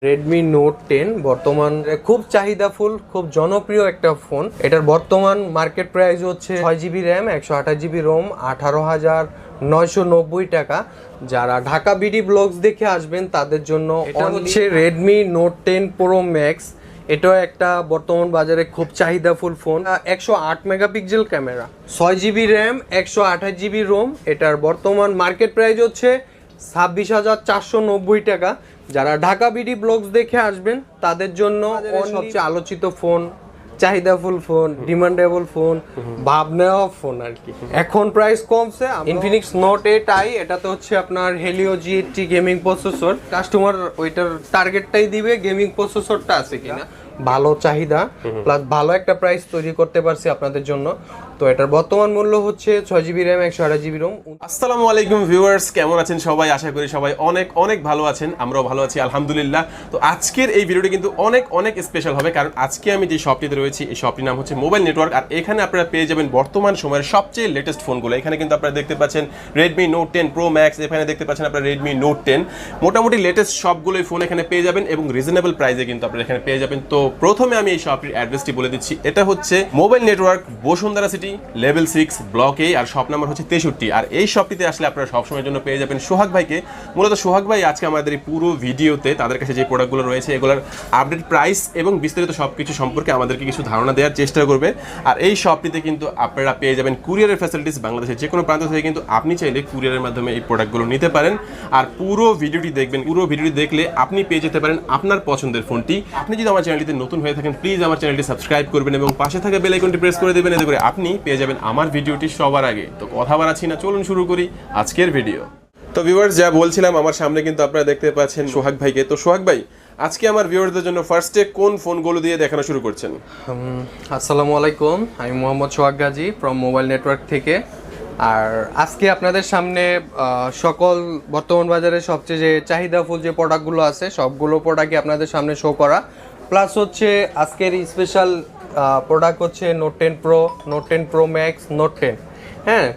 Redmi note 10 বর্তমান খুব চাহিদাফুল, খুব জনপ্রিয় একটা ফোন। এটার বর্তমান মার্কেট প্রাইস হচ্ছে 6GB র্যাম, 128GB রোম, 18,990 টাকা। যারা ঢাকা বিডি ব্লগস দেখে আসবেন তাদের জন্য এটা হচ্ছে রেডমি নোট 10 প্রো ম্যাক্স। এটাও একটা বর্তমান বাজারে খুব চাহিদাফুল phone. 108 megapixel camera, 6GB RAM, 128GB ROM. এটার বর্তমান মার্কেট প্রাইস হচ্ছে 26,490 টাকা। যারা ঢাকা বিডি ব্লগস দেখে আসবেন তাদের জন্য সবচেয়ে আলোচিত ফোন, চাহিদাফুল ফোন, ডিমান্ডেবল ফোন, ভাব নেওয়া ফোন আর কি। এখন প্রাইস কমছে। ইনফিনিক্স নোট 8i, এটাতে হচ্ছে আপনার Helio G80 gaming processor. Customer ওইটার টার্গেটটাই দিবে গেমিং প্রসেসরটা আছে কিনা। ভালো চাহিদা প্লাস ভালো একটা প্রাইস তৈরি করতে পারছি আপনাদের জন্য। তো এটার বর্তমান মূল্য হচ্ছে 6GB র্যাম, 128GB রোম। আসসালামু আলাইকুম ভিউয়ার্স, কেমন আছেন সবাই? আশা করি সবাই অনেক অনেক ভালো আছেন। আমরাও ভালো আছি আলহামদুলিল্লাহ। তো আজকের এই ভিডিওটি কিন্তু অনেক অনেক স্পেশাল হবে, কারণ আজকে আমি যে শপটিতে রয়েছি এই শপটির নাম হচ্ছে মোবাইল নেটওয়ার্ক। আর এখানে আপনারা পেয়ে যাবেন বর্তমান সময়ের সবচেয়ে লেটেস্ট ফোনগুলো। এখানে কিন্তু আপনারা দেখতে পাচ্ছেন রেডমি নোট 10 প্রো ম্যাক্স, এখানে দেখতে পাচ্ছেন আপনারা রেডমি নোট 10। মোটামুটি লেটেস্ট সবগুলোই ফোন এখানে পেয়ে যাবেন এবং রিজনেবল প্রাইসে কিন্তু আপনারা এখানে পেয়ে যাবেন। তো প্রথমে আমি এই শপটির অ্যাড্রেসটি বলে দিচ্ছি। এটা হচ্ছে mobile network, Bashundhara city, level 6, block A, আর শপ নাম্বার হচ্ছে 63। আর এই শপটিতে আসলে আপনারা সবসময়ের জন্য পেয়ে যাবেন সোহাগ ভাইকে। মূলত সোহাগ ভাই আজকে আমাদের এই পুরো ভিডিওতে তাদের কাছে যে প্রোডাক্টগুলো রয়েছে এগুলোর আপডেট প্রাইস এবং বিস্তারিত সবকিছু সম্পর্কে আমাদেরকে কিছু ধারণা দেওয়ার চেষ্টা করবে। আর এই শপটিতে কিন্তু আপনারা পেয়ে যাবেন কুরিয়ারের ফ্যাসিলিটিস। বাংলাদেশের যে কোনো প্রান্ত থেকে কিন্তু আপনি চাইলে কুরিয়ারের মাধ্যমে এই প্রোডাক্টগুলো নিতে পারেন। আর পুরো ভিডিওটি দেখবেন, পুরো ভিডিওটি দেখলে আপনি পেয়ে যেতে পারেন আপনার পছন্দের ফোনটি। আপনি যদি আমার চ্যানেলটিতে নতুন হয়ে থাকেন প্লিজ আমার চ্যানেলটি সাবস্ক্রাইব করবেন এবং পাশে থাকা বেল আইকনটি প্রেস করে দেবেন, এতে করে আপনি পেয়ে যাবেন আমার ভিডিওটি সবার আগে। তো কথা বাড়াচ্ছি না, চলুন শুরু করি আজকের ভিডিও। তো ভিউয়ার্স, যা বলছিলাম, আমার সামনে কিন্তু আপনারা দেখতে পাচ্ছেন সোহাগ ভাইকে। তো সোহাগ ভাই, আজকে আমার ভিউয়ারদের জন্য ফার্স্টে কোন ফোনগুলো দিয়ে দেখানো শুরু করছেন? আসসালামু আলাইকুম, আমি Mohammad Sohag Gazi from mobile network থেকে। আর আজকে আপনাদের সামনে সকল বর্তমান বাজারে সবচেয়ে যে চাহিদাফুল যে প্রোডাক্টগুলো আছে সবগুলো প্রোডাক্টই আপনাদের সামনে শো করা। প্লাস হচ্ছে আজকের স্পেশাল প্রোডাক্ট হচ্ছে note 10 pro, note 10 pro max, note 10, হ্যাঁ,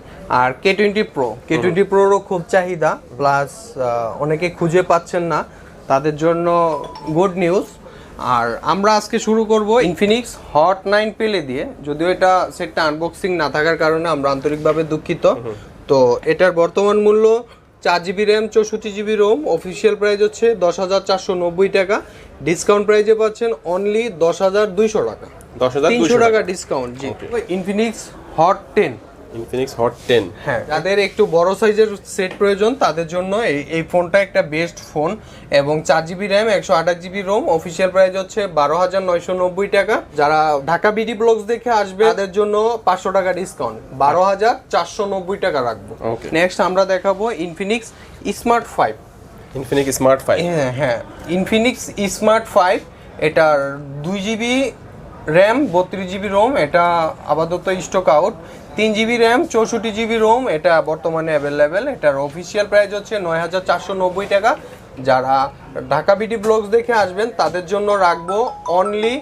আর K20 প্রো। K20 প্রোরও খুব চাহিদা, প্লাস অনেকে খুঁজে পাচ্ছেন না, তাদের জন্য গুড নিউজ। আর আমরা আজকে শুরু করব ইনফিনিক্স হট 9 পেলে দিয়ে, যদিও এটা সেটটা আনবক্সিং না থাকার কারণে আমরা আন্তরিকভাবে দুঃখিত। তো এটার বর্তমান মূল্য 4GB RAM, 64GB Rome. Official price হচ্ছে 10,490 টাকা। ডিসকাউন্ট প্রাইসে পাচ্ছেন অনলি 10,200 টাকা, 300 টাকা ডিসকাউন্ট। জি, ইনফিনিক্স হট 10, ইনফিনিক্স হট 10। হ্যাঁ, যাদের একটু বড় সাইজের সেট প্রয়োজন তাদের জন্য এই ফোনটা একটা বেস্ট ফোন। এবং 4GB RAM, 128GB ROM. Official price হচ্ছে 12,990 টাকা। যারা ঢাকা বিডি ব্লগস দেখে আসবে তাদের জন্য 500 টাকা ডিসকাউন্ট, 12,490 টাকা রাখবো। নেক্সট আমরা দেখাবো ইনফিনিক্স স্মার্ট 5। ইনফিনিক্স স্মার্ট 5, হ্যাঁ, ইনফিনিক্স স্মার্ট 5। এটার 2GB র্যাম, 32GB রোম। এটা আপাতত stock out. 3GB RAM, 64GB Rome. এটা বর্তমানে অ্যাভেলেবেল। এটার অফিসিয়াল প্রাইস হচ্ছে 9,490 টাকা। যারা ঢাকা বিডি ব্লগস দেখে আসবেন তাদের জন্য রাখবো অনলি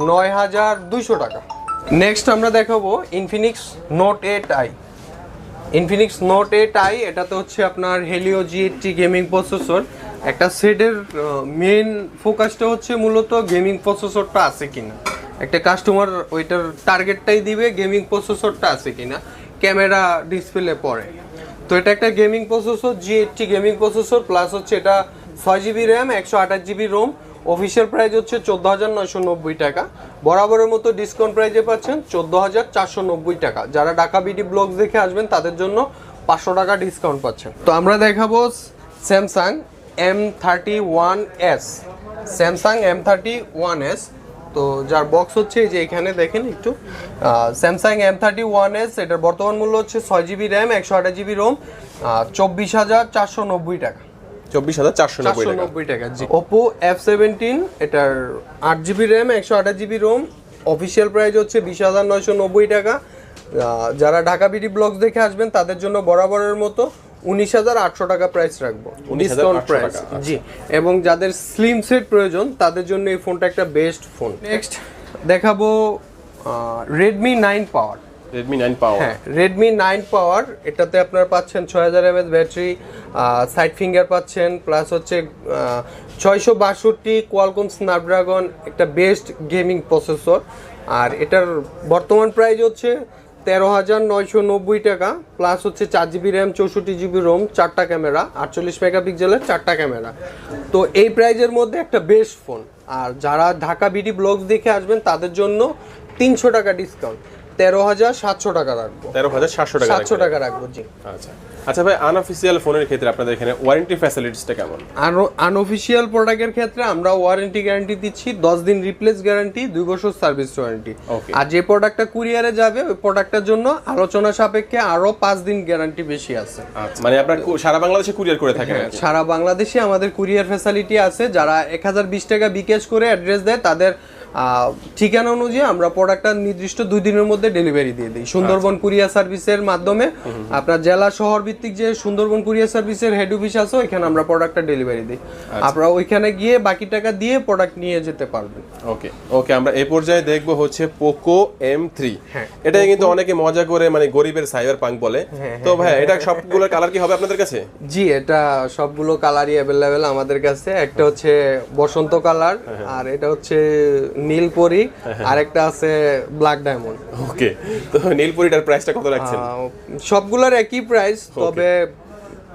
9,200 টাকা। নেক্সট আমরা দেখাবো Infinix note 8i। Infinix note 8i, এটাতে হচ্ছে আপনার হেলিও G80 গেমিং প্রসেসর। একটা সেটের মেন ফোকাসটা হচ্ছে মূলত গেমিং প্রসেসরটা আছে কিনা। একটা কাস্টমার ওইটার টার্গেটটাই দিবে গেমিং প্রসেসরটা আছে কিনা, ক্যামেরা ডিসপ্লে পরে। তো এটা একটা gaming processor, G80 gaming processor, plus হচ্ছে এটা 6GB RAM, 128GB ROM. Official price হচ্ছে 14,990 টাকা। বরাবরের মতো ডিসকাউন্ট প্রাইসে পাচ্ছেন 14,490 টাকা। যারা ঢাকা বিডি ব্লগস দেখে আসবেন তাদের জন্য 500 টাকা ডিসকাউন্ট পাচ্ছেন। তো আমরা দেখাবো স্যামসাং M31s, স্যামসাং M31s। তো যার বক্স হচ্ছে যে এখানে দেখেন একটু, স্যামসাং M31s। এটার বর্তমান মূল্য হচ্ছে 6GB র্যাম, 128GB রোম, 24,490 টাকা। 24,490 টাকা। জি, Oppo F17, এটার 8GB RAM, 128GB ROM. Official price হচ্ছে 20,990 টাকা। যারা ঢাকা বিডি ব্লগস দেখে আসবেন তাদের জন্য বরাবরের মতো 19,800 টাকা প্রাইস রাখবো, ডিসকাউন্ট প্রাইস। জি, এবং যাদের স্লিম সেট প্রয়োজন তাদের জন্য এই ফোনটা একটা বেস্ট ফোন। নেক্সট দেখাবো রেডমি 9 পাওয়ার। Redmi 9 পাওয়ার। হ্যাঁ, Redmi 9 পাওয়ার, এটাতে আপনার পাচ্ছেন 6000 mAh ব্যাটারি, সাইড ফিঙ্গার পাচ্ছেন, প্লাস হচ্ছে 662 কোয়ালকম স্ন্যাপড্রাগন একটা বেস্ট গেমিং প্রসেসর। আর এটার বর্তমান প্রাইস হচ্ছে 13,990 টাকা, প্লাস হচ্ছে 4GB র্যাম, 64GB রোম, 4টা ক্যামেরা, 48 মেগাপিক্সেলের 4টা ক্যামেরা। তো এই প্রাইজের মধ্যে একটা বেস্ট ফোন। আর যারা ঢাকা বিডি ব্লগস দেখে আসবেন তাদের জন্য 300 টাকা ডিসকাউন্ট, 13,700 টাকা রাখবো। 13,700 টাকা 700 টাকা রাখবো, জি। আচ্ছা আচ্ছা ভাই, আনঅফিসিয়াল ফোনের ক্ষেত্রে আপনাদের এখানে ওয়ারেন্টি ফ্যাসিলিটিসটা কেমন? আনঅফিসিয়াল প্রোডাক্টের ক্ষেত্রে আমরা ওয়ারেন্টি গ্যারান্টি দিচ্ছি 10 দিন রিপ্লেস গ্যারান্টি, 2 বছর সার্ভিস ওয়ারেন্টি। আর যে প্রোডাক্টটা কুরিয়ারে যাবে ওই প্রোডাক্টটার জন্য আলোচনা সাপেক্ষে আরো 5 দিন গ্যারান্টি বেশি আছে। মানে আপনারা সারা বাংলাদেশে কুরিয়ার করে থাকেন? সারা বাংলাদেশে আমাদের কুরিয়ার ফ্যাসিলিটি আছে। যারা 1020 টাকা বিকাশ করে অ্যাড্রেস দেয় তাদের ঠিকানা অনুযায়ী আমরা প্রোডাক্টটা নির্দিষ্ট 2 দিনের মধ্যে ডেলিভারি দিয়ে দিই সুন্দরবন কুরিয়ার সার্ভিসের মাধ্যমে। আপনার জেলা শহর ভিত্তিক যে সুন্দরবন কুরিয়ার সার্ভিসের হেড অফিস আছে ওইখানে আমরা প্রোডাক্টটা ডেলিভারি দিই। আপনারা ওইখানে গিয়ে বাকি টাকা দিয়ে প্রোডাক্ট নিয়ে যেতে পারবেন। ওকে ওকে, আমরা এই পর্যায়ে দেখব হচ্ছে পোকো M3। এটাই কিন্তু অনেকে মজা করে মানে গরিবের সাইবার পাঙ্ক বলে। তো ভাই এটা সবগুলোর কালার কি হবে আপনাদের কাছে? জি, এটা সবগুলো কালারই অ্যাভেলেবেল আমাদের কাছে। একটা হচ্ছে বসন্ত কালার, আর এটা হচ্ছে নীলপরি, আর একটা আছে ব্ল্যাক ডায়মন্ড। ওকে, তো নীলপরিটার প্রাইসটা কত রাখছেন? সবগুলোর একই প্রাইস, তবে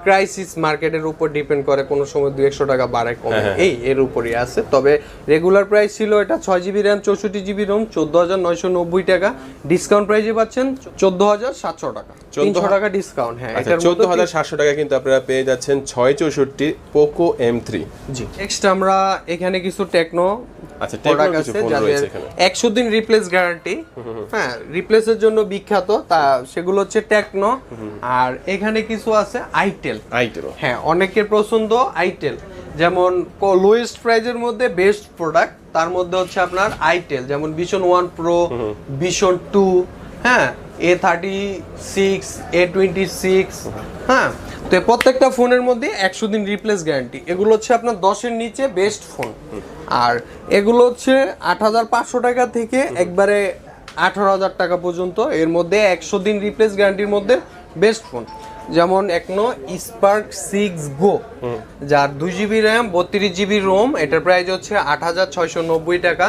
ক্রাইসিস মার্কেটের উপর ডিপেন্ড করে, কোনো সময় 200 টাকা বাড়ে কমে, এর উপরই আছে। তবে রেগুলার প্রাইস ছিল এটা 6GB র্যাম, 64GB রোম, 14,990 টাকা। ডিসকাউন্ট প্রাইসে পাচ্ছেন 14,700 টাকা, 300 টাকা ডিসকাউন্ট। হ্যাঁ, এটা 14,700 টাকা কিন্তু আপনারা পেয়ে যাচ্ছেন 664 পোকো M3। জি, নেক্সট আমরা এখানে কিছু টেকনো প্রোডাক্ট আছে যাদের 100 দিন রিপ্লেস গ্যারান্টি। হ্যাঁ, রিপ্লেসের জন্য বিখ্যাত, তা সেগুলো হচ্ছে টেকনো। আর এখানে কিছু আছে আইটেল। হ্যাঁ, অনেকের পছন্দ আইটেল, যেমন লোয়েস্ট প্রাইজের মধ্যে বেস্ট প্রোডাক্ট, তার মধ্যে হচ্ছে আপনার আইটেল, যেমন ভিশন 1 প্রো, ভিশন 2, হ্যাঁ, A36, A26। হ্যাঁ, তো প্রত্যেকটা ফোনের মধ্যে 100 দিন রিপ্লেস গ্যারান্টি। এগুলো হচ্ছে আপনার 10-এর নিচে বেস্ট ফোন। আর এগুলো হচ্ছে 8,500 টাকা থেকে একবারে 18,000 টাকা পর্যন্ত, এর মধ্যে 100 দিন রিপ্লেস গ্যারান্টির মধ্যে বেস্ট ফোন। যেমন একনো স্পার্ক 6 গো, যার 2GB র্যাম, 32GB রোম, এটার প্রাইস হচ্ছে 8,690 টাকা।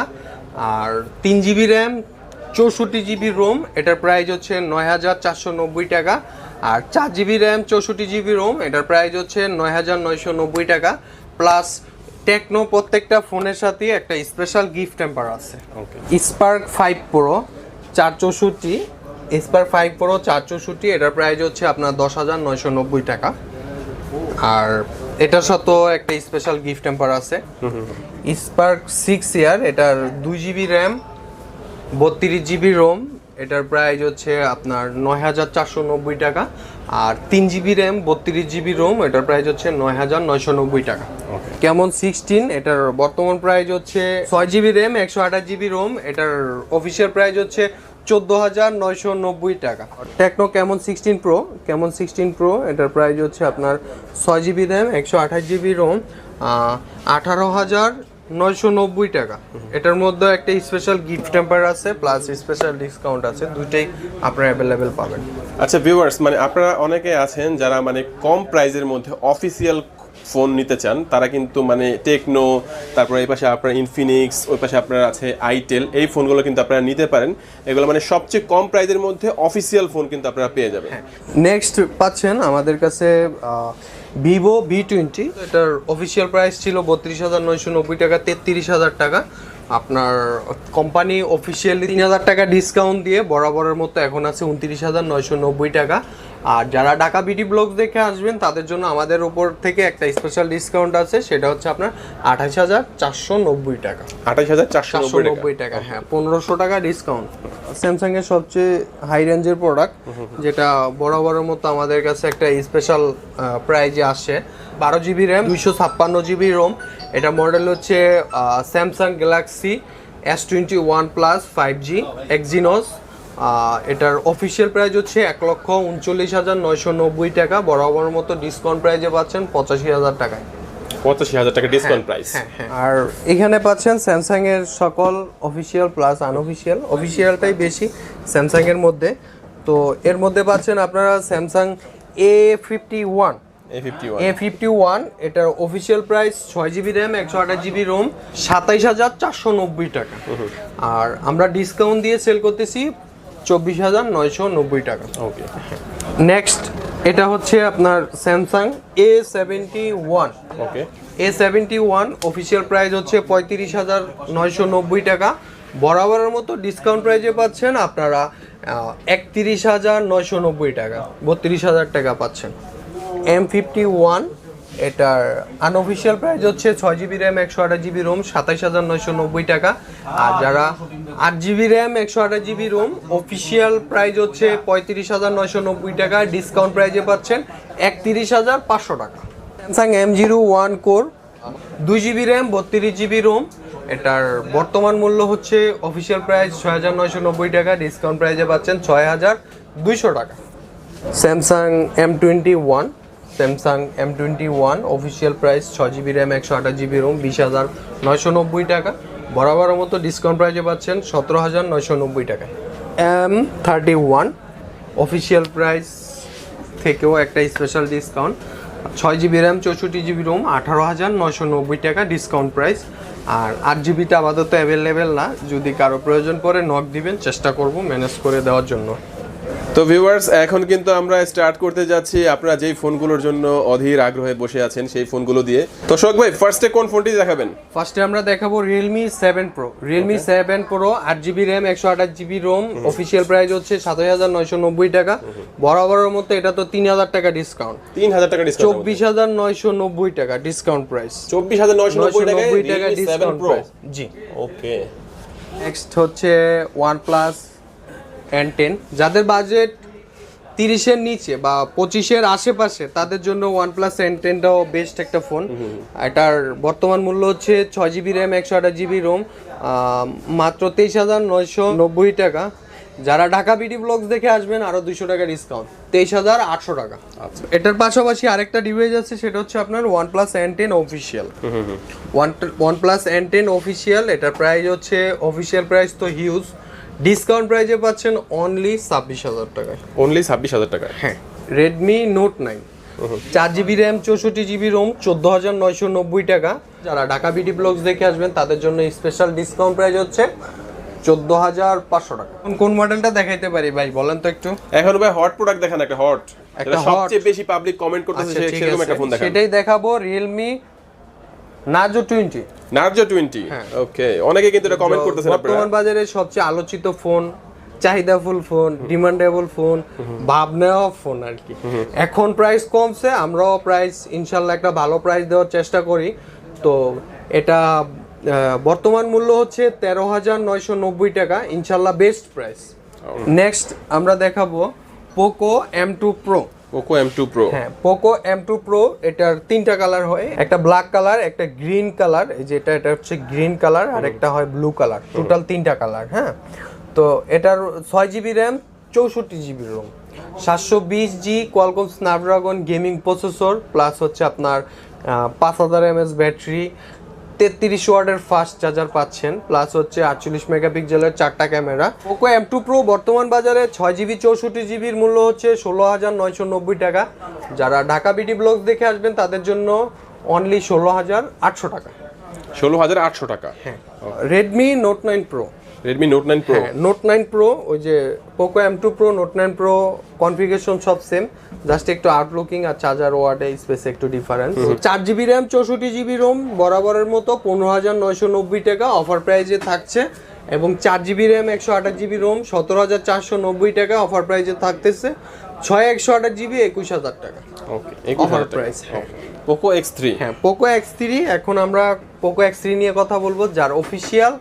আর 3GB র্যাম, 64GB রোম, এটার প্রাইস হচ্ছে 9,490 টাকা। আর 4GB র্যাম, 64GB রোম, এটার প্রাইস হচ্ছে 9,990 টাকা। প্লাস টেকনো প্রত্যেকটা ফোনের সাথে একটা স্পেশাল গিফট টেম্পার আছে। স্পার্ক 5 প্রো 464, স্পার্ক 5 প্রো 464, এটার প্রাইস হচ্ছে আপনার 10,990 টাকা। আর এটার সাথেও একটা স্পেশাল গিফট টেম্পার আছে। স্পার্ক 6 ইয়ার, এটার 2GB র্যাম, 32GB রোম, এটার প্রাইস হচ্ছে আপনার 9,490 টাকা। আর 3GB র্যাম, 32GB রোম, এটার প্রাইস হচ্ছে 9,990 টাকা। কেমন 16, এটার বর্তমান প্রাইস হচ্ছে 6GB র্যাম, 128GB রোম, এটার অফিসিয়াল প্রাইস হচ্ছে 14,990 টাকা। টেকনো কেমন 16 প্রো, কেমন 16 প্রো, এটার প্রাইস হচ্ছে আপনার 6GB র্যাম, 128GB রোম, 18,990 টাকা। এটার মধ্যে একটা স্পেশাল গিফট টেম্পার আছে, প্লাস স্পেশাল ডিসকাউন্ট আছে, দুইটাই আপনারা অ্যাভেলেবেল পাবেন। আচ্ছা ভিউয়ার্স, মানে আপনারা অনেকে আছেন যারা মানে কম প্রাইজের মধ্যে অফিসিয়াল ফোন নিতে চান, তারা কিন্তু মানে টেকনো, তারপরে এই পাশে আপনার ইনফিনিক্স, ওই পাশে আপনার আছে আইটেল, এই ফোনগুলো কিন্তু আপনারা নিতে পারেন। এগুলো মানে সবচেয়ে কম প্রাইজের মধ্যে অফিসিয়াল ফোন কিন্তু আপনারা পেয়ে যাবেন। নেক্সট পাচ্ছেন আমাদের কাছে ভিভো V20, এটার অফিসিয়াল প্রাইস ছিল 32,990 টাকা, 33,000 টাকা। আপনার কোম্পানি অফিসিয়ালি 3,000 টাকা ডিসকাউন্ট দিয়ে বরাবরের মতো এখন আছে 29,990 টাকা। আর যারা ঢাকা বিডি ব্লগস দেখে আসবেন তাদের জন্য আমাদের উপর থেকে একটা স্পেশাল ডিসকাউন্ট আছে, সেটা হচ্ছে আপনার 28,490 টাকা। 28,490 টাকা, হ্যাঁ, 1,500 টাকা ডিসকাউন্ট। স্যামসাং এর সবচেয়ে হাই রেঞ্জের প্রোডাক্ট, যেটা বরাবরের মতো আমাদের কাছে একটা স্পেশাল প্রাইজে আসে, 12GB র্যাম, 256GB রোম, এটা মডেল হচ্ছে Samsung Galaxy S21 plus 5G Exynos. এটার অফিসিয়াল প্রাইস হচ্ছে 1,39,990 টাকা। বরাবর মতো ডিসকাউন্ট প্রাইজে পাচ্ছেন 85,000 টাকায়। 85,000 টাকা ডিসকাউন্ট প্রাইস। আর এখানে পাচ্ছেন স্যামসাং এর সকল অফিসিয়াল প্লাস আনঅফিসিয়াল, অফিসিয়ালটাই বেশি স্যামসাং এর মধ্যে। তো এর মধ্যে পাচ্ছেন আপনারা স্যামসাং A51 A51, এটার official price 6GB RAM 128GB Rome 27,490 টাকা। আর আমরা ডিসকাউন্ট দিয়ে সেল করতেছি 24,990 টাকা। ওকে, নেক্সট এটা হচ্ছে আপনার স্যামসাং A71। ওকে, A71 অফিসিয়াল প্রাইস হচ্ছে 35,990 টাকা। বরাবরের মতো ডিসকাউন্ট প্রাইসে পাচ্ছেন আপনারা 31,990 টাকা, 32,000 টাকা পাচ্ছেন। M51 এটার আনঅফিসিয়াল প্রাইস হচ্ছে 6GB র্যাম 128GB রোম 27,990 টাকা। আর যারা 8GB RAM 128GB ROM official price হচ্ছে 35,990 টাকা, ডিসকাউন্ট প্রাইসে পাচ্ছেন 31,500 টাকা। Samsung M01 core 2GB RAM 32GB Rome, এটার বর্তমান মূল্য হচ্ছে অফিসিয়াল প্রাইস 6,990 টাকা, ডিসকাউন্ট প্রাইসে পাচ্ছেন 6,200 টাকা। Samsung M21 official price 6GB RAM 128GB ROM 20,990 টাকা। বরাবরের মতো ডিসকাউন্ট প্রাইসে পাচ্ছেন 17,990 টাকা। M31 অফিসিয়াল প্রাইস থেকেও একটা special discount, 6GB RAM 64GB Rome 18,990 টাকা ডিসকাউন্ট প্রাইস। আর 8GBটা আপাতত অ্যাভেলেবেল না, যদি কারো প্রয়োজন পড়ে নক দিবেন, চেষ্টা করব ম্যানেজ করে দেওয়ার জন্য। তো ভিউয়ার্স, এখন কিন্তু আমরা স্টার্ট করতে যাচ্ছি আপনারা যেই ফোনগুলোর জন্য অধীর আগ্রহে বসে আছেন সেই ফোনগুলো দিয়ে। তো শোক ভাই, ফার্স্টে কোন ফোনটি দেখাবেন? ফার্স্টে আমরা দেখাবো Realme 7 Pro। Realme 7 Pro 8GB RAM 128GB ROM official price হচ্ছে 27,990 টাকা। বরাবরের মতো এটা তো 3,000 টাকা ডিসকাউন্ট, 3,000 টাকা ডিসকাউন্ট, 24,990 টাকা ডিসকাউন্ট প্রাইস, 24,990 টাকা ডিসকাউন্ট প্রাইস। জি, ওকে। নেক্সট হচ্ছে OnePlus N10। যাদের বাজেট 30-এর নিচে বা 25-এর আশেপাশে তাদের জন্য OnePlus N10টাও বেস্ট একটা ফোন। এটার বর্তমান মূল্য হচ্ছে 6GB র্যাম 128GB রোম মাত্র 23,990 টাকা। যারা ঢাকা বিডি ব্লগস দেখে আসবেন আরো 200 টাকা ডিসকাউন্ট, 23,800 টাকা। আচ্ছা, এটার পাশাপাশি আরেকটা ডিভাইস আছে, সেটা হচ্ছে আপনার OnePlus N10 official. OnePlus N10 official, এটার প্রাইস হচ্ছে অফিসিয়াল প্রাইস তো হিউজ, ডিসকাউন্ট প্রাইসে পাচ্ছেন অনলি 26,000 টাকায়। অনলি 26,000 টাকায়। হ্যাঁ, Redmi Note 9 4GB RAM 64GB Rome 14,990 টাকা। যারা ঢাকা বিডি ব্লগস দেখে আসবেন তাদের জন্য স্পেশাল ডিসকাউন্ট প্রাইস হচ্ছে 14,500 টাকা। কোন মডেলটা দেখাইতে পারি ভাই বলেন তো একটু? এখন ভাই হট প্রোডাক্ট দেখান, একটা হট, এটা সবচেয়ে বেশি পাবলিক কমেন্ট করতেছে সেরকম একটা ফোন দেখান। সেটাই দেখাবো, Realme Narzo 20। Narzo 20, ওকে। অনেকে কিন্তু এটা কমেন্ট করতেছেন আপনারা। বর্তমান বাজারে সবচেয়ে আলোচিত ফোন, চাহিদাফুল ফোন, ডিমান্ডেবল ফোন, ভাবনেওয়া ফোন আর কি। এখন প্রাইস কমছে, আমরাও প্রাইস ইনশাল্লাহ একটা ভালো প্রাইস দেওয়ার চেষ্টা করি। তো এটা বর্তমান মূল্য হচ্ছে 13,990 টাকা, ইনশাল্লাহ বেস্ট প্রাইস। নেক্সট আমরা দেখাবো Poco M2 Pro। Poco M2 Pro, হ্যাঁ, Poco M2 Pro এটার 3টা কালার হয়, একটা ব্ল্যাক কালার, একটা গ্রিন কালার, এই যে এটা হচ্ছে গ্রিন কালার, আর একটা হয় ব্লু কালার, টোটাল 3টা কালার। হ্যাঁ, তো এটার 6GB RAM 64GB ROM 720G Qualcomm Snapdragon gaming processor, plus হচ্ছে আপনার 5,000 mAh ব্যাটারি, 33 ওয়াটের ফাস্ট চার্জার পাচ্ছেন, প্লাস হচ্ছে 48 মেগাপিক্সেলের 4টা ক্যামেরা। Poco M2 Pro বর্তমান বাজারে 6GB 64GBর মূল্য হচ্ছে 16,990 টাকা। যারা ঢাকা বিডি ব্লগস দেখে আসবেন তাদের জন্য অনলি 16,800 টাকা। 16,800 টাকা। হ্যাঁ, Redmi Note 9 Pro। Redmi Note 9 Pro, Note 9 Pro, ওই যে Poco M2 Pro Note 9 Pro configuration সব সেম, জাস্ট একটু আউটলুকিং আর চার্জার ওয়ার্ডে স্পেস একটু difference. 4GB RAM 64GB ROM বরাবরের মতো 15,990 টাকা অফার প্রাইসে থাকছে, এবং 4GB র্যাম 128GB রোম 17,490 টাকা অফার প্রাইসে থাকতেছে। 128GB 21,000 টাকা। ওকে, অফার প্রাইস। Poco X3, হ্যাঁ, Poco X3। এখন আমরা Poco X3 নিয়ে কথা বলবো, যার অফিসিয়াল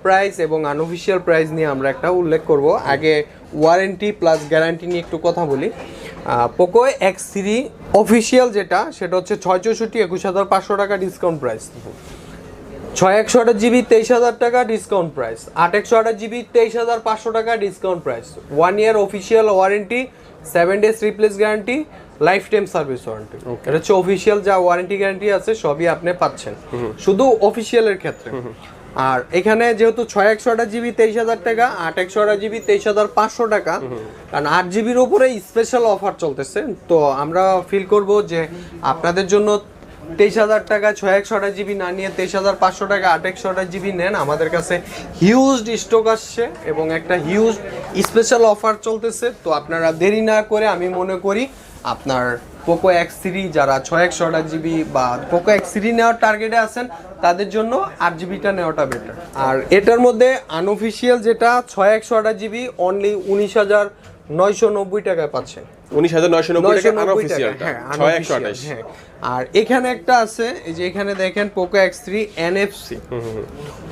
প্রাইস এবং আনঅফিসিয়াল প্রাইস নিয়ে আমরা একটা উল্লেখ করব। আগে ওয়ারেন্টি প্লাস গ্যারান্টি নিয়ে একটু কথা বলি। Poco X3 অফিসিয়াল যেটা, সেটা হচ্ছে 664 21,500 টাকা ডিসকাউন্ট প্রাইস। 6/128GB 23,000 টাকা ডিসকাউন্ট প্রাইস। 8/128GB 23,500 টাকা ডিসকাউন্ট প্রাইস। 1 ইয়ার official warranty, 7 days replace guarantee, life time service warranty. এটা হচ্ছে অফিসিয়াল যা ওয়ারেন্টি গ্যারান্টি আছে সবই আপনি পাচ্ছেন শুধু অফিসিয়ালের ক্ষেত্রে। আর এখানে যেহেতু 6/128GB 23,000 টাকা, 8/128GB 23,500 টাকা, কারণ 8GBর উপরে স্পেশাল অফার চলতেছে। তো আমরা ফিল করব যে আপনাদের জন্য 23,000 টাকা 6/128GB না নিয়ে 23,500 টাকা 8/128GB নেন। আমাদের কাছে হিউজ স্টক আসছে এবং একটা হিউজ স্পেশাল অফার চলতেছে। তো আপনারা দেরি না করে আমি মনে করি আপনার পোকো X3 যারা 6/128GB বা পোকো X3 নেওয়ার টার্গেটে আছেন তাদের জন্য 8GBটা নেওয়াটা বেটার। আর এটার মধ্যে আনঅফিসিয়াল যেটা 6/128GB অনলি 19,990 টাকায় পাচ্ছেন। 19,990 টাকা আনঅফিশিয়ালটা 6/128। হ্যাঁ, আর এখানে একটা আছে, এই যে এখানে দেখেন Poco X3 NFC,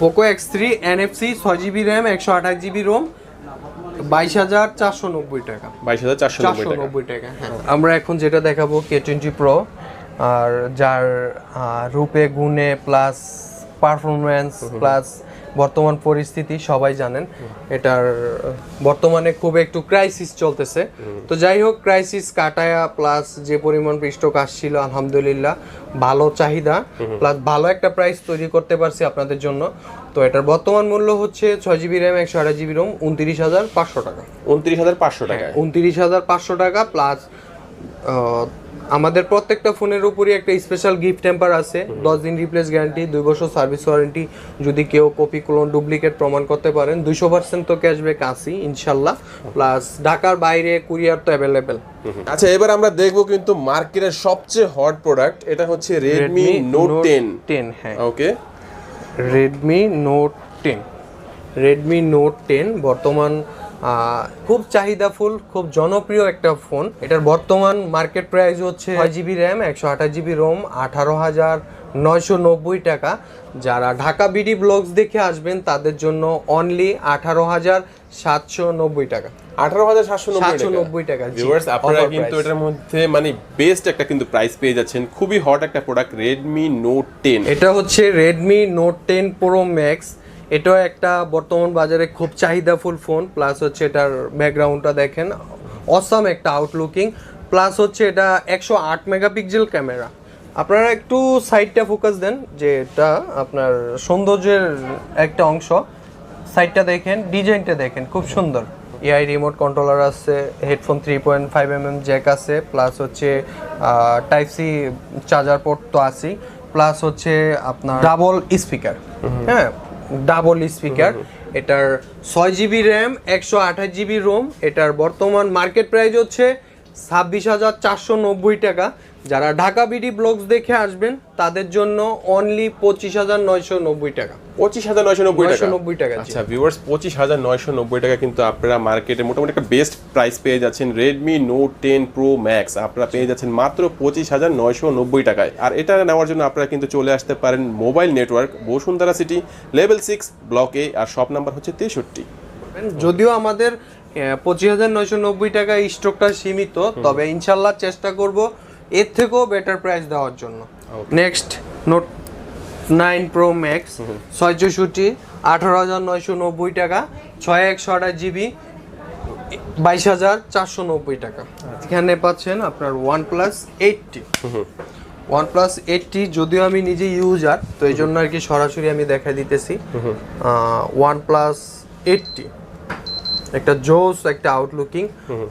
Poco X3 NFC 6GB RAM 128GB ROM 22,490 টাকা, 22,490 টাকা। হ্যাঁ, আমরা এখন যেটা দেখাবো K20 Pro, আর যার রূপে গুণে প্লাস পারফরম্যান্স প্লাস বর্তমান পরিস্থিতি সবাই জানেন এটার বর্তমানে খুব একটু ক্রাইসিস চলতেছে। তো যাই হোক, ক্রাইসিস কাটায়া প্লাস যে পরিমাণ স্টক আসছিল আলহামদুলিল্লাহ ভালো চাহিদা প্লাস ভালো একটা প্রাইস তৈরি করতে পারছি আপনাদের জন্য। তো এটার বর্তমান মূল্য হচ্ছে 6GB RAM 128GB ROM 29,500 টাকা। 29,500 টাকা, 29,500 টাকা প্লাস আমাদের প্রত্যেকটা ফোনের উপরই একটা স্পেশাল গিফট টেম্পার আছে, 10 দিন রিপ্লেস গ্যারান্টি, 2 বছর সার্ভিস ওয়ারেন্টি। যদি কেউ কপি ক্লোন ডুপ্লিকেট প্রমাণ করতে পারেন 200% তো ক্যাশব্যাক আসি ইনশাল্লাহ। প্লাস ঢাকার বাইরে কুরিয়ার তো অ্যাভেলেবেল। আচ্ছা, এবার আমরা দেখবো কিন্তু মার্কেটের সবচেয়ে হট প্রোডাক্ট, এটা হচ্ছে Redmi Note 10। হ্যাঁ, ওকে, Redmi Note 10, Redmi Note 10 বর্তমান খুব চাহিদাফুল, খুব জনপ্রিয় একটা ফোন। এটার বর্তমান মার্কেট প্রাইস হচ্ছে 6GB RAM 128GB ROM 18,990 টাকা। যারা ঢাকা বিডি ব্লগস দেখে আসবেন তাদের জন্য অনলি 18,790 টাকা। 18,790 টাকা। ভিউয়ার্স, আপনারা কিন্তু এটার মধ্যে মানে বেস্ট একটা কিন্তু প্রাইস পেয়ে যাচ্ছেন। খুবই হট একটা প্রোডাক্ট Redmi Note 10। এটা হচ্ছে Redmi Note 10 Pro Max। এটাও একটা বর্তমান বাজারে খুব চাহিদাফুল ফোন। প্লাস হচ্ছে এটার ব্যাকগ্রাউন্ডটা দেখেন, অসাম একটা আউটলুকিং। প্লাস হচ্ছে এটা 108 মেগাপিক্সেল ক্যামেরা। আপনারা একটু সাইডটা ফোকাস দেন, যে এটা আপনার সৌন্দর্যের একটা অংশ। সাইডটা দেখেন, ডিজাইনটা দেখেন, খুব সুন্দর। এআই রিমোট কন্ট্রোলার আছে, হেডফোন 3.5mm জ্যাক আছে, প্লাস হচ্ছে টাইপ সি চার্জার পোর্ট তো আছেই, প্লাস হচ্ছে আপনার ডাবল স্পিকার। হ্যাঁ, ডাবল স্পিকার। এটার 6GB RAM 128GB ROM। এটার বর্তমান মার্কেট প্রাইস হচ্ছে 26,490 টাকা। যারা ঢাকা বিডি ব্লগস দেখে আসবেন তাদের জন্য অনলি 25,990 টাকা। 25,990 টাকা। আচ্ছা ভিউয়ার্স, 25,990 টাকা কিন্তু আপনারা মার্কেটে মোটামুটি একটা বেস্ট প্রাইস পেয়ে যাচ্ছেন। Redmi Note 10 Pro Max আপনারা পেয়ে যাচ্ছেন মাত্র 25,990 টাকায়। আর এটা নেওয়ার জন্য আপনারা কিন্তু চলে আসতে পারেন mobile network, Bashundhara city, level 6 block A, আর শপ নাম্বার হচ্ছে 63। যদিও আমাদের 25,990 টাকা স্টকটা সীমিত, তবে ইনশাল্লাহ চেষ্টা করব এর থেকেও বেটার প্রাইস দেওয়ার জন্য। নেক্সট Note 9 Pro Max 664 18,990 টাকা, 6/128GB 22,490 টাকা। এখানে পাচ্ছেন আপনার OnePlus 80। OnePlus 80 যদিও আমি নিজে ইউজার, তো এই জন্য আর কি সরাসরি আমি দেখা দিতেছি। OnePlus 80 একটা জোস একটা আউটলুকিং।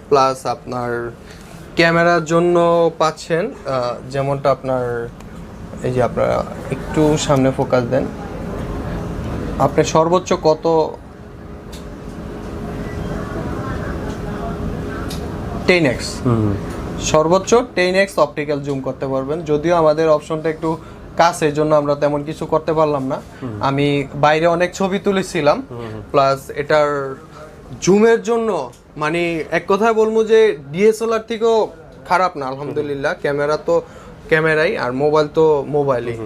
প্লাস আপনার ক্যামেরার জন্য পাচ্ছেন যেমনটা আপনার এই যে আপনারা একটু সামনে ফোকাস দেন, আপনি সর্বোচ্চ কত 10x সর্বোচ্চ 10x অপটিক্যাল জুম করতে পারবেন। যদিও আমাদের অপশনটা একটু কাছের জন্য আমরা তেমন কিছু করতে পারলাম না। আমি বাইরে অনেক ছবি তুলেছিলাম। প্লাস এটার জুমের জন্য মানে এক কথায় বলবো যে ডিএসএলআর থেকেও খারাপ না আলহামদুলিল্লাহ। ক্যামেরা তো ক্যামেরাই, আর মোবাইল তো মোবাইলই।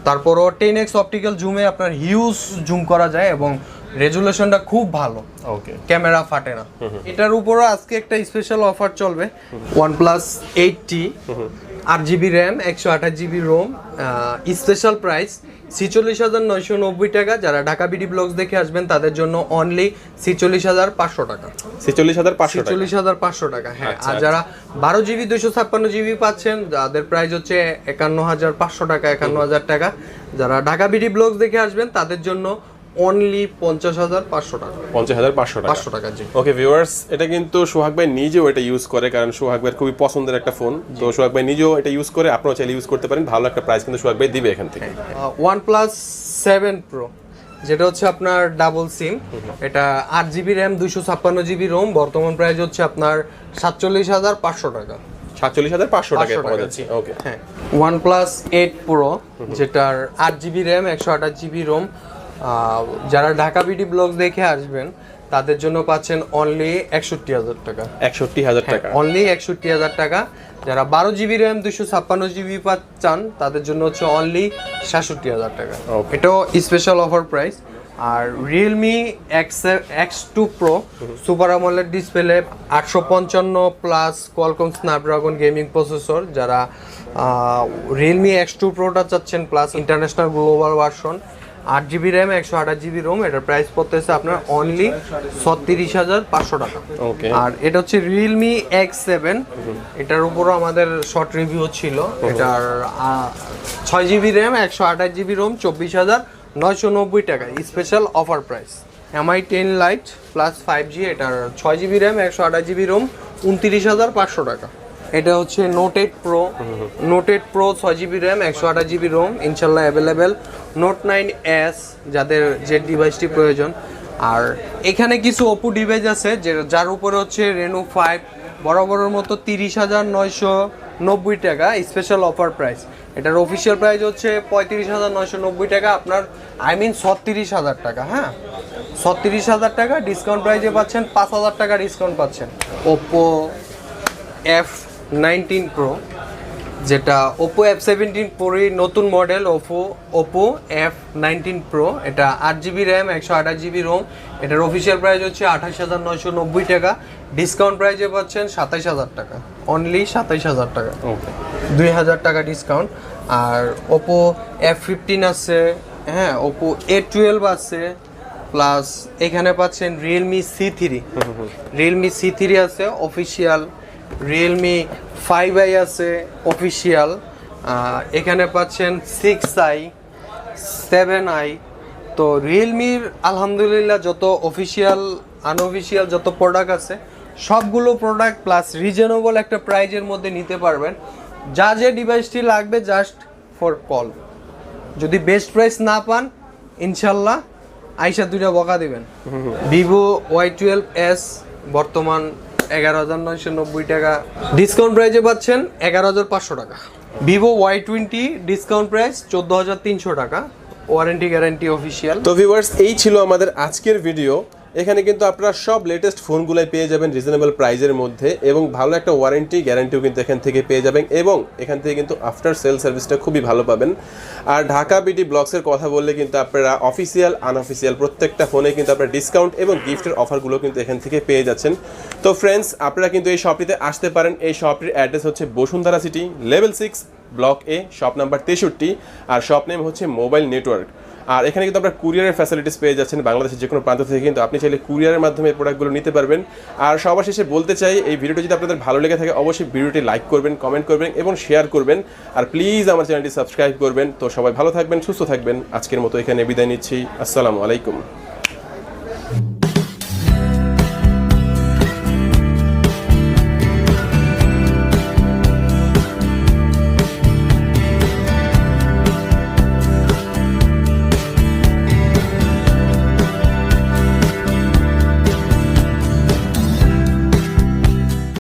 তারপরও 10x অপটিক্যাল জুমে আপনার হিউজ জুম করা যায় এবং রেজুলেশনটা খুব ভালো। ওকে, ক্যামেরা ফাটে না। এটার উপরও আজকে একটা স্পেশাল অফার চলবে। OnePlus 80 8GB RAM 128GB ROM special price 46,990 টাকা। যারা ঢাকা বিডি ব্লগস দেখে আসবেন তাদের জন্য অনলি 46,500 টাকা। 46,500 টাকা। হ্যাঁ, আর যারা 12GB 256GB পাচ্ছেন যাদের প্রাইস হচ্ছে 51,500 টাকা, 51,000 টাকা। যারা ঢাকা বিডি ব্লগস দেখে আসবেন তাদের জন্য অনলি 50,500 টাকা। 50,500 টাকা। 500 টাকা, জি। ওকে ভিউয়ার্স, এটা কিন্তু সোহাগ ভাই নিজেও এটা ইউজ করে, কারণ সোহাগ ভাইয়ের খুবই পছন্দের একটা ফোন। তো সোহাগ ভাই নিজেও এটা ইউজ করে, আপনারাও চাইলে ইউজ করতে পারেন। ভালো একটা প্রাইস কিন্তু সোহাগ ভাই দিবে এখান থেকে। OnePlus 7 Pro, যেটা হচ্ছে আপনার ডাবল সিম, এটা 8GB র্যাম 256GB রোম, বর্তমান প্রাইস হচ্ছে আপনার 47,500 টাকা। 47,500 টাকায় পাওয়া যাচ্ছে। ওকে। হ্যাঁ, OnePlus 8 Pro, যেটার 8GB র্যাম 128GB রোম, যারা ঢাকা বিডি ব্লগ দেখে আসবেন তাদের জন্য পাচ্ছেন অনলি 61,000 টাকা। 61,000 টাকা, অনলি 61,000 টাকা। যারা 12GB র্যাম 256GB চান তাদের জন্য হচ্ছে অনলি 67,000 টাকা। এটাও স্পেশাল অফার প্রাইস। আর Realme X2 Pro super AMOLED display, 855 plus Qualcomm Snapdragon gaming processor, যারা রিয়েলমি X2 Proটা চাচ্ছেন plus international global version, 8GB RAM 128GB ROM, এটার প্রাইস পড়তেছে আপনার অনলি 36,500 টাকা। ওকে। আর এটা হচ্ছে রিয়েলমি X7, এটার উপরও আমাদের শর্ট রিভিউ ছিল। এটার 6GB র্যাম 128GB রোম, 24,990 টাকা, special offer price. MI 10 light plus 5G, এটার 6GB র্যাম 128GB রোম, 29,500 টাকা। এটা হচ্ছে Note 8 Pro, Note 8 Pro 6GB RAM 128GB ROM, ইনশাল্লাহ অ্যাভেলেবেল। Note 9s যাদের যে ডিভাইসটি প্রয়োজন। আর এখানে কিছু ওপো ডিভাইস আছে যার উপরে হচ্ছে Reno 5 বরাবরের মতো 30,990 টাকা, স্পেশাল অফার প্রাইস। এটার অফিসিয়াল প্রাইস হচ্ছে 35,990 টাকা, আপনার 36,000 টাকা। হ্যাঁ, 36,000 টাকা ডিসকাউন্ট প্রাইসে পাচ্ছেন, 5,000 টাকা ডিসকাউন্ট পাচ্ছেন। ওপো F19 Pro, যেটা ওপো F17 Pro নতুন মডেল, ওপো F19 Pro, এটা 8GB র্যাম 128GB রোম, এটার অফিসিয়াল প্রাইস হচ্ছে 28,990 টাকা, ডিসকাউন্ট প্রাইসে পাচ্ছেন 27,000 টাকা, অনলি 27,000 টাকা। ওকে। 2,000 টাকা ডিসকাউন্ট। আর ওপো F15 আছে, হ্যাঁ, ওপো A12 আছে, প্লাস এখানে পাচ্ছেন রিয়েলমি C3 আছে অফিসিয়াল, রিয়েলমি 5i আছে অফিসিয়াল, এখানে পাচ্ছেন 6i 7i। তো রিয়েলমির আলহামদুলিল্লাহ যত অফিসিয়াল আনঅফিসিয়াল যত প্রোডাক্ট আছে সবগুলো প্রোডাক্ট প্লাস রিজনেবল একটা প্রাইজের মধ্যে নিতে পারবেন। যা যে ডিভাইসটি লাগবে জাস্ট ফর কল, যদি বেস্ট প্রাইস না পান ইনশাল্লাহ আইসা দুইটা বকা দিবেন। ভিভো Y12s বর্তমান 11,990 টাকা, ডিসকাউন্ট প্রাইসে পাচ্ছেন 11,500 টাকা। ভিভো Y20 ডিসকাউন্ট প্রাইস 14,300 টাকা, ওয়ারেন্টি গ্যারান্টি অফিসিয়াল। তো ভিউয়ার্স, এই ছিল আমাদের আজকের ভিডিও। এখানে কিন্তু আপনারা সব লেটেস্ট ফোনগুলাই পেয়ে যাবেন রিজনেবল প্রাইজের মধ্যে, এবং ভালো একটা ওয়ারেন্টি গ্যারান্টিও কিন্তু এখান থেকে পেয়ে যাবেন, এবং এখান থেকে কিন্তু আফটার সেল সার্ভিসটা খুবই ভালো পাবেন। আর ঢাকা বিডি ব্লগসের কথা বললে কিন্তু আপনারা অফিসিয়াল আনঅফিসিয়াল প্রত্যেকটা ফোনে কিন্তু আপনারা ডিসকাউন্ট এবং গিফটের অফারগুলো কিন্তু এখান থেকে পেয়ে যাচ্ছেন। তো ফ্রেন্ডস, আপনারা কিন্তু এই শপটিতে আসতে পারেন। এই শপটির অ্যাড্রেস হচ্ছে Bashundhara city, level 6, block A, shop number 63, আর শপ নেম হচ্ছে মোবাইল নেটওয়ার্ক। আর এখানে কিন্তু আপনারা কুরিয়ারের ফ্যাসিলিটিস পেয়ে যাচ্ছেন বাংলাদেশের যে কোনো প্রান্ত থেকে, কিন্তু আপনি চাইলে কুরিয়ারের মাধ্যমে এই প্রোডাক্টগুলো নিতে পারবেন। আর সবার শেষে বলতে চাই, এই ভিডিওটি যদি আপনাদের ভালো লেগে থাকে অবশ্যই ভিডিওটি লাইক করবেন, কমেন্ট করবেন এবং শেয়ার করবেন। আর প্লিজ আমার চ্যানেলটি সাবস্ক্রাইব করবেন। তো সবাই ভালো থাকবেন, সুস্থ থাকবেন। আজকের মতো এখানে বিদায় নিচ্ছি। আসসালামু আলাইকুম।